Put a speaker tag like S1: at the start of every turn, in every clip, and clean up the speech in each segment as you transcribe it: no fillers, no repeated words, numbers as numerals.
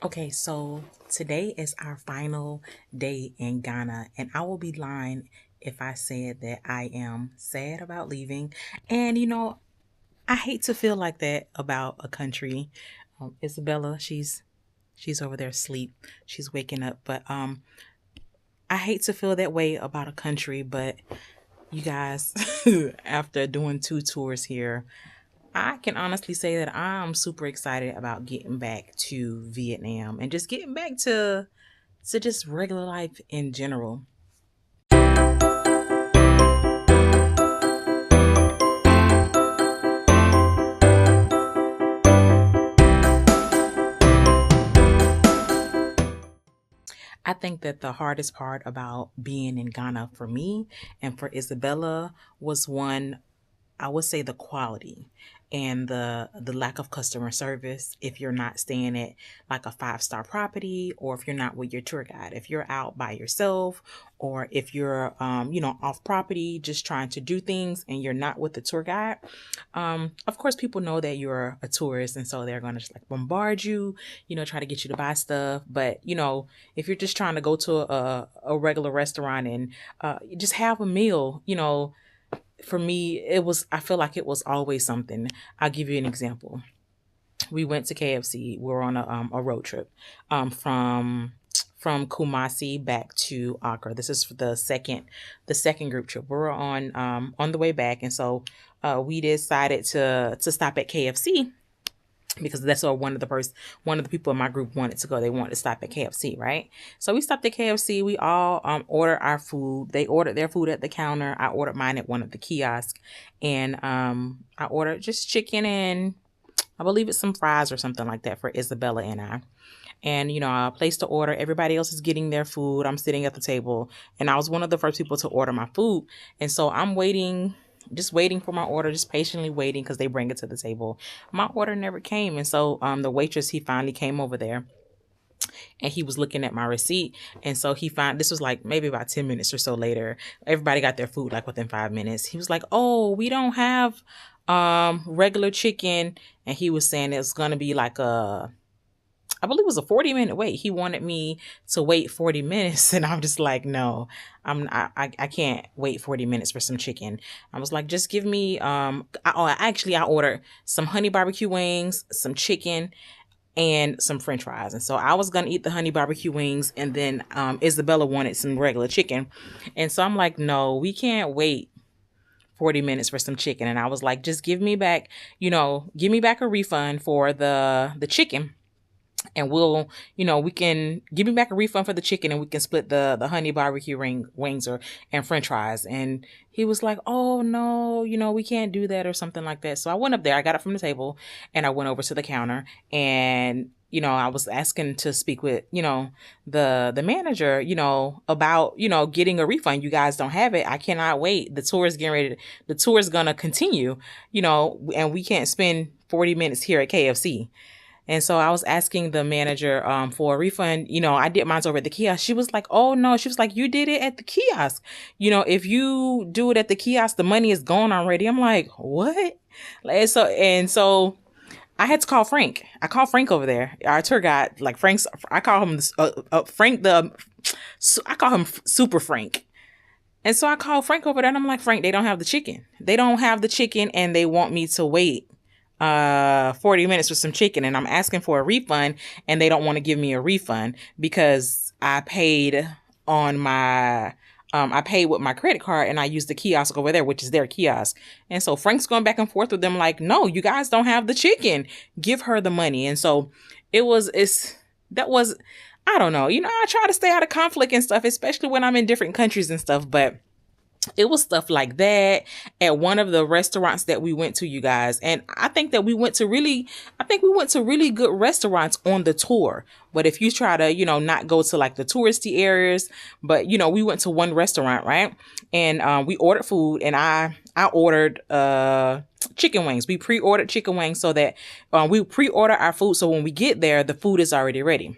S1: Okay, so today is our final day in Ghana, and I will be lying if I said that I am sad about leaving. And I hate to feel like that about a country. Isabella, she's over there asleep. She's waking up, but I hate to feel that way about a country. But you guys, after doing 2 tours here, I can honestly say that I'm super excited about getting back to Vietnam and just getting back to just regular life in general. I think that the hardest part about being in Ghana for me and for Isabella was one, I would say, the quality and the lack of customer service if you're not staying at like a 5-star property, or if you're not with your tour guide, if you're out by yourself, or if you're off property just trying to do things and you're not with the tour guide. Of course people know that you're a tourist, and so they're going to just like bombard you, try to get you to buy stuff. But if you're just trying to go to a regular restaurant and just have a meal, for me, I feel like it was always something. I'll give you an example. We went to KFC. We were on a road trip from Kumasi back to Accra. This is for the second group trip. We were on the way back, and so we decided to stop at KFC because that's where one of the people in my group wanted to go. They wanted to stop at KFC, right? So we stopped at KFC. We all ordered our food. They ordered their food at the counter. I ordered mine at one of the kiosks, and I ordered just chicken and I believe it's some fries or something like that for Isabella and I. And I placed the order. Everybody else is getting their food. I'm sitting at the table, and I was one of the first people to order my food. And so I'm waiting, just waiting for my order, just patiently waiting because they bring it to the table. My order never came, and so the waitress, he finally came over there, and he was looking at my receipt. And so this was like maybe about 10 minutes or so later. Everybody got their food like within 5 minutes. He was like, "Oh, we don't have regular chicken," and he was saying it's gonna be like I believe it was a 40-minute wait. He wanted me to wait 40 minutes. And I'm just like, no, I can't wait 40 minutes for some chicken. I was like, just give me, I ordered some honey barbecue wings, some chicken, and some French fries. And so I was going to eat the honey barbecue wings. And then Isabella wanted some regular chicken. And so I'm like, no, we can't wait 40 minutes for some chicken. And I was like, just give me back a refund for the chicken, and we can give me back a refund for the chicken, and we can split the honey barbecue wings and French fries. And he was like, "Oh no, we can't do that," or something like that. So I went up there, I got it from the table, and I went over to the counter, and I was asking to speak with the manager, about getting a refund. You guys don't have it. I cannot wait. The tour is gonna continue, and we can't spend 40 minutes here at KFC. And so I was asking the manager for a refund. I did mine over at the kiosk. She was like, "Oh no." She was like, "You did it at the kiosk. If you do it at the kiosk, the money is gone already." I'm like, "What?" And so I had to call Frank. I called Frank over there, our tour guide. Like Frank's, I call him Frank. I call him Super Frank. And so I called Frank over there, and I'm like, "Frank, they don't have the chicken. They don't have the chicken, and they want me to wait 40 minutes for some chicken, and I'm asking for a refund, and they don't want to give me a refund because I paid with my credit card, and I used the kiosk over there, which is their kiosk." And so Frank's going back and forth with them like, "No, you guys don't have the chicken. Give her the money." And so that was, I don't know. I try to stay out of conflict and stuff, especially when I'm in different countries and stuff, but it was stuff like that at one of the restaurants that we went to, you guys. And I think we went to really good restaurants on the tour. But if you try to, not go to like the touristy areas, but we went to one restaurant, right? And we ordered food, and I ordered chicken wings. We pre-ordered chicken wings so that we pre-order our food. So when we get there, the food is already ready.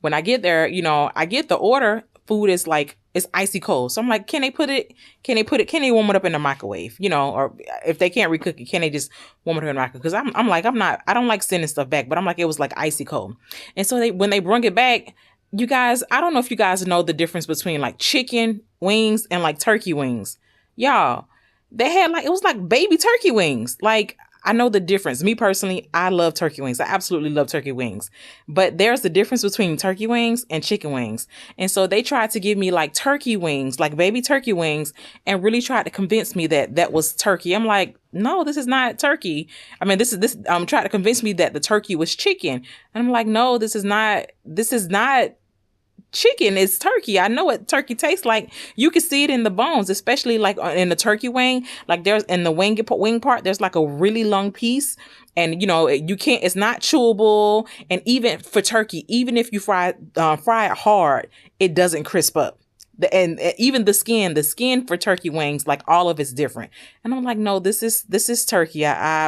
S1: When I get there, I get the order. Food is like it's icy cold. So I'm like, can they warm it up in the microwave? Or if they can't recook it, can they just warm it up in the microwave? Because I'm like, I don't like sending stuff back, but I'm like, it was like icy cold. And so when they bring it back, you guys, I don't know if you guys know the difference between like chicken wings and like turkey wings. Y'all, they had like, it was like baby turkey wings. Like, I know the difference. Me personally, I love turkey wings. I absolutely love turkey wings. But there's a difference between turkey wings and chicken wings. And so they tried to give me like turkey wings, like baby turkey wings, and really tried to convince me that that was turkey. I'm like, no, this is not turkey. I mean, this tried to convince me that the turkey was chicken. And I'm like, no, this is not chicken, is turkey. I know what turkey tastes like. You can see it in the bones, especially like in the turkey wing. Like there's in the wing part, there's like a really long piece, and you can't. It's not chewable. And even for turkey, even if you fry it hard, it doesn't crisp up. And even the skin for turkey wings, like all of it's different. And I'm like, no, this is turkey.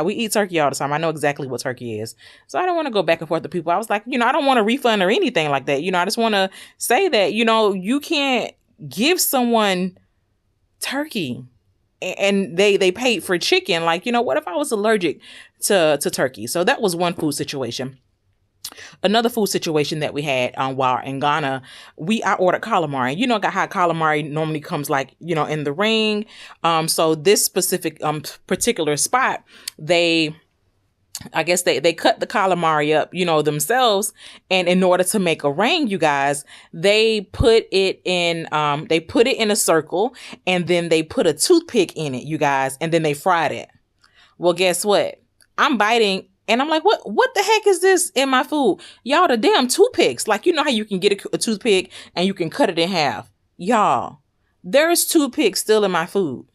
S1: We eat turkey all the time. I know exactly what turkey is. So I don't want to go back and forth to people. I was like, I don't want a refund or anything like that. I just want to say that, you can't give someone turkey and they paid for chicken. Like, what if I was allergic to turkey? So that was one food situation. Another food situation that we had while in Ghana, I ordered calamari. Got how calamari normally comes like, in the ring. So this specific particular spot, I guess they cut the calamari up, themselves. And in order to make a ring, you guys, they put it in a circle, and then they put a toothpick in it, you guys, and then they fried it. Well, guess what? I'm biting and I'm like, what the heck is this in my food? Y'all, the damn toothpicks. Like, how you can get a toothpick and you can cut it in half. Y'all, there's toothpicks still in my food.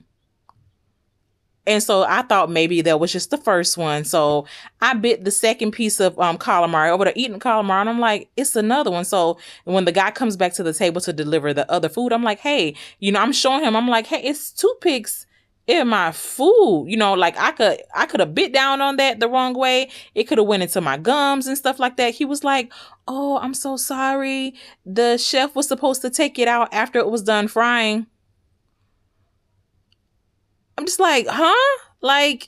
S1: And so I thought maybe that was just the first one. So I bit the second piece of calamari over there eating calamari. And I'm like, it's another one. So when the guy comes back to the table to deliver the other food, I'm like, hey, I'm showing him. I'm like, hey, it's toothpicks in my food. Like I could have bit down on that the wrong way. It could have went into my gums and stuff like that. He was like, oh, I'm so sorry. The chef was supposed to take it out after it was done frying. I'm just like, huh? Like,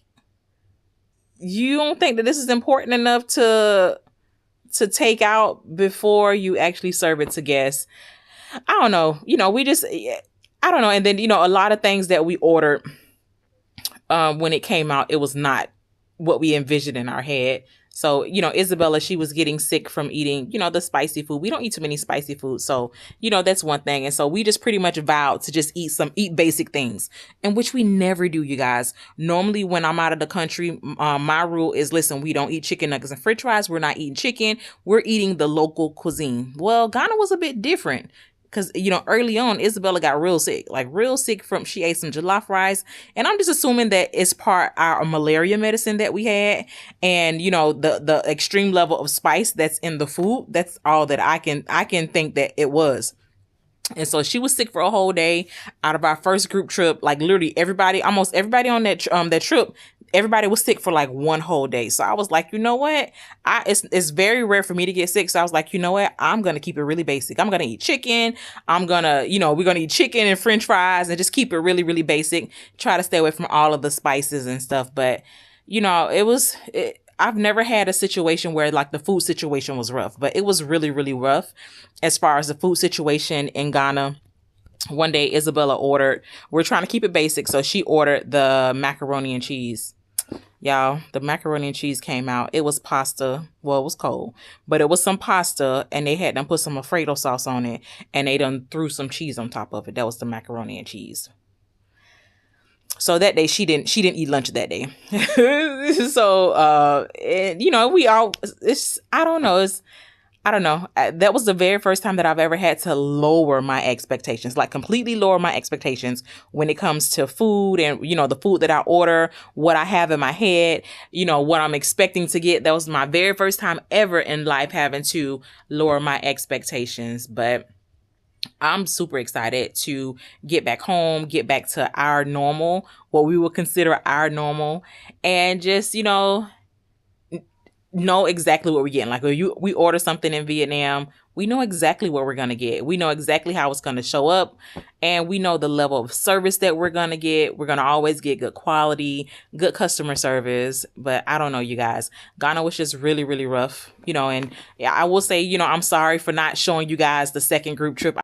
S1: you don't think that this is important enough to take out before you actually serve it to guests? I don't know. I don't know. And then, a lot of things that we ordered when it came out, it was not what we envisioned in our head. So, Isabella, she was getting sick from eating, the spicy food. We don't eat too many spicy food. So, that's one thing. And so we just pretty much vowed to just eat basic things, and which we never do, you guys. Normally, when I'm out of the country, my rule is, listen, we don't eat chicken nuggets and french fries. We're not eating chicken. We're eating the local cuisine. Well, Ghana was a bit different. Because, early on, Isabella got real sick, she ate some jollof rice. And I'm just assuming that it's part our malaria medicine that we had. And, the extreme level of spice that's in the food. That's all that I can think that it was. And so she was sick for a whole day. Out of our first group trip, like literally almost everybody on that trip, everybody was sick for like one whole day. So I was like, you know what? It's very rare for me to get sick. So I was like, you know what? I'm going to keep it really basic. I'm going to eat chicken. We're going to eat chicken and french fries and just keep it really, really basic. Try to stay away from all of the spices and stuff. But, I've never had a situation where like the food situation was rough, but it was really, really rough as far as the food situation in Ghana. One day, Isabella we're trying to keep it basic. So she ordered the macaroni and cheese. Y'all, the macaroni and cheese came out. It was pasta. Well, it was cold, but it was some pasta, and they had them put some Alfredo sauce on it, and they done threw some cheese on top of it. That was the macaroni and cheese. So that day she didn't eat lunch that day. So, I don't know. That was the very first time that I've ever had to lower my expectations, like completely lower my expectations when it comes to food and, the food that I order, what I have in my head, what I'm expecting to get. That was my very first time ever in life having to lower my expectations. But I'm super excited to get back home, get back to our normal, what we would consider our normal, and just, know exactly what we're getting. Like, when we order something in Vietnam, we know exactly what we're going to get. We know exactly how it's going to show up, and we know the level of service that we're going to get. We're going to always get good quality, good customer service. But I don't know, you guys. Ghana was just really, really rough, and yeah, I will say, I'm sorry for not showing you guys the second group trip.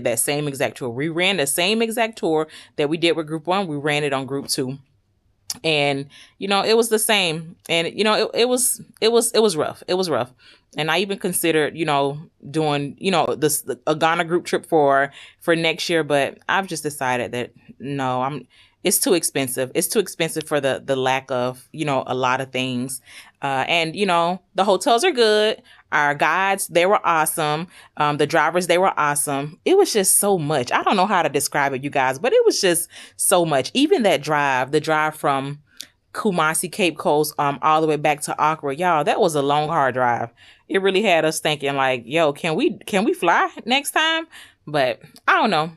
S1: did that same exact tour. We ran the same exact tour that we did with group 1. We ran it on group 2. And it was the same. And it was rough. It was rough. And I even considered doing this a Ghana group trip for next year, but I've just decided that no, it's too expensive. It's too expensive for the lack of a lot of things. And the hotels are good. Our guides, they were awesome. The drivers, they were awesome. It was just so much. I don't know how to describe it, you guys, but it was just so much. Even that the drive from Kumasi, Cape Coast, all the way back to Accra, y'all, that was a long, hard drive. It really had us thinking like, yo, can we fly next time? But I don't know.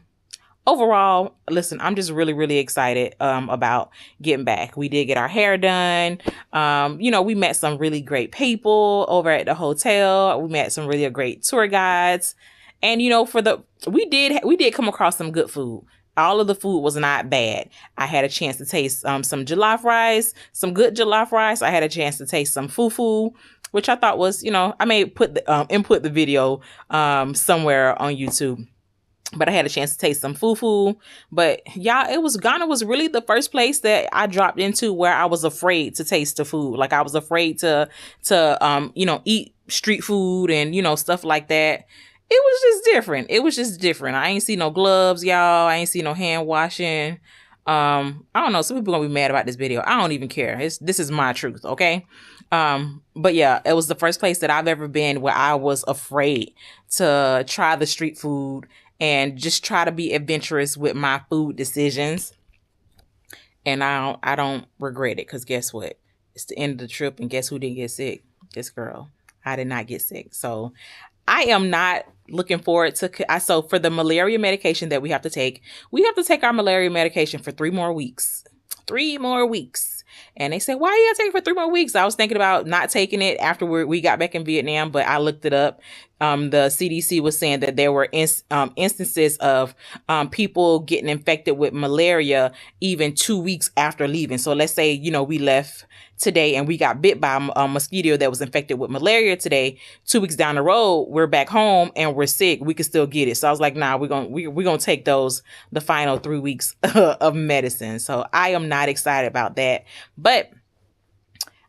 S1: Overall, listen, I'm just really, really excited about getting back. We did get our hair done. We met some really great people over at the hotel. We met some really great tour guides. And, we did come across some good food. All of the food was not bad. I had a chance to taste some jollof rice, some good jollof rice. I had a chance to taste some fufu, which I thought was, I may input the video somewhere on YouTube. But I had a chance to taste some fufu. But yeah, Ghana was really the first place that I dropped into where I was afraid to taste the food. Like I was afraid to eat street food and, stuff like that. It was just different. It was just different. I ain't see no gloves, y'all. I ain't see no hand washing. I don't know. Some people gonna be mad about this video. I don't even care. This is my truth, okay? But yeah, it was the first place that I've ever been where I was afraid to try the street food and just try to be adventurous with my food decisions. And I don't regret it, because guess what? It's the end of the trip, and guess who didn't get sick? This girl. I did not get sick. So I am not looking forward to, so for the malaria medication that we have to take our malaria medication for 3 more weeks. 3 more weeks. And they said, why are you take it for 3 more weeks? I was thinking about not taking it after we got back in Vietnam, but I looked it up. The CDC was saying that there were instances of people getting infected with malaria even 2 weeks after leaving. So let's say, we left today and we got bit by a mosquito that was infected with malaria today. 2 weeks down the road, we're back home and we're sick. We could still get it. So I was like, nah, we're gonna take the final 3 weeks of medicine. So I am not excited about that. But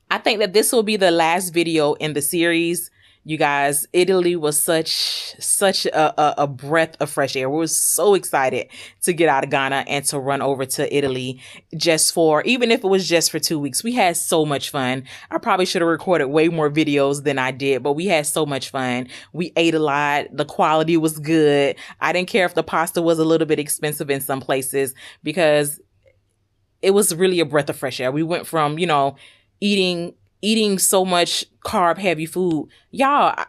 S1: I think that this will be the last video in the series. You guys, Italy was such a breath of fresh air. We were so excited to get out of Ghana and to run over to Italy even if it was just for 2 weeks. We had so much fun. I probably should have recorded way more videos than I did, but we had so much fun. We ate a lot. The quality was good. I didn't care if the pasta was a little bit expensive in some places, because it was really a breath of fresh air. We went from, eating so much carb heavy food. Y'all,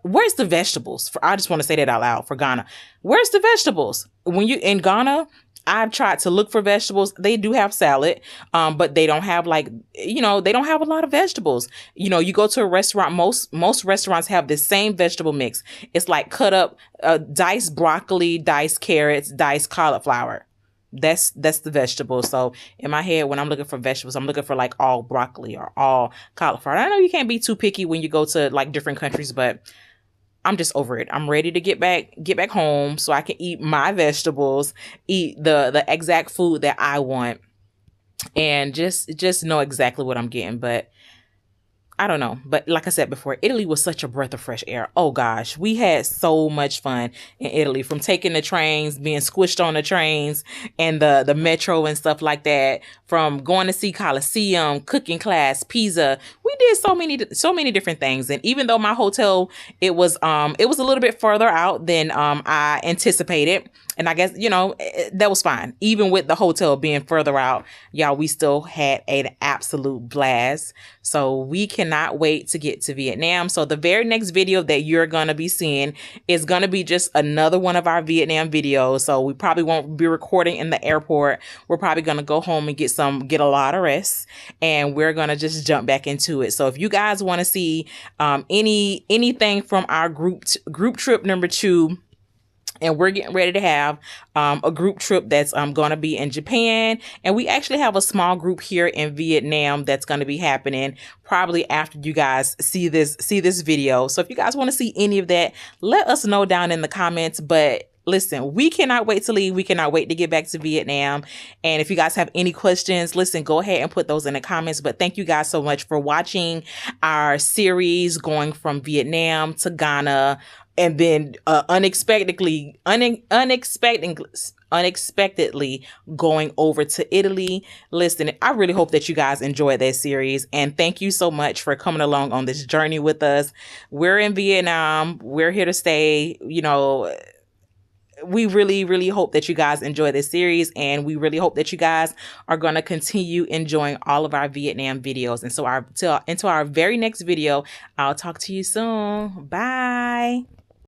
S1: where's the vegetables? I just want to say that out loud for Ghana. Where's the vegetables? When you in Ghana, I've tried to look for vegetables. They do have salad, but they don't have they don't have a lot of vegetables. You go to a restaurant, most restaurants have the same vegetable mix. It's like cut up diced broccoli, diced carrots, diced cauliflower. That's the vegetable. So in my head, when I'm looking for vegetables, I'm looking for like all broccoli or all cauliflower. I know you can't be too picky when you go to like different countries, but I'm just over it. I'm ready to get back home so I can eat my vegetables, eat the exact food that I want, and just know exactly what I'm getting. But I don't know. But like I said before, Italy was such a breath of fresh air. Oh gosh, we had so much fun in Italy, from taking the trains, being squished on the trains and the metro and stuff like that, from going to see Colosseum, cooking class, Pisa. We did so many different things. And even though my hotel, it was a little bit further out than I anticipated. And I guess, that was fine. Even with the hotel being further out, y'all, we still had an absolute blast. So we cannot wait to get to Vietnam. So the very next video that you're going to be seeing is going to be just another one of our Vietnam videos. So we probably won't be recording in the airport. We're probably going to go home and get a lot of rest, and we're going to just jump back into it. So if you guys want to see anything from our group trip number 2, and we're getting ready to have a group trip that's going to be in Japan. And we actually have a small group here in Vietnam that's going to be happening probably after you guys see this video. So if you guys want to see any of that, let us know down in the comments. But listen, we cannot wait to leave. We cannot wait to get back to Vietnam. And if you guys have any questions, listen, go ahead and put those in the comments. But thank you guys so much for watching our series going from Vietnam to Ghana, and then unexpectedly going over to Italy. Listen, I really hope that you guys enjoyed that series, and thank you so much for coming along on this journey with us. We're in Vietnam. We're here to stay. You know, we really hope that you guys enjoy this series, and we really hope that you guys are going to continue enjoying all of our Vietnam videos. And so until our very next video, I'll talk to you soon. Bye.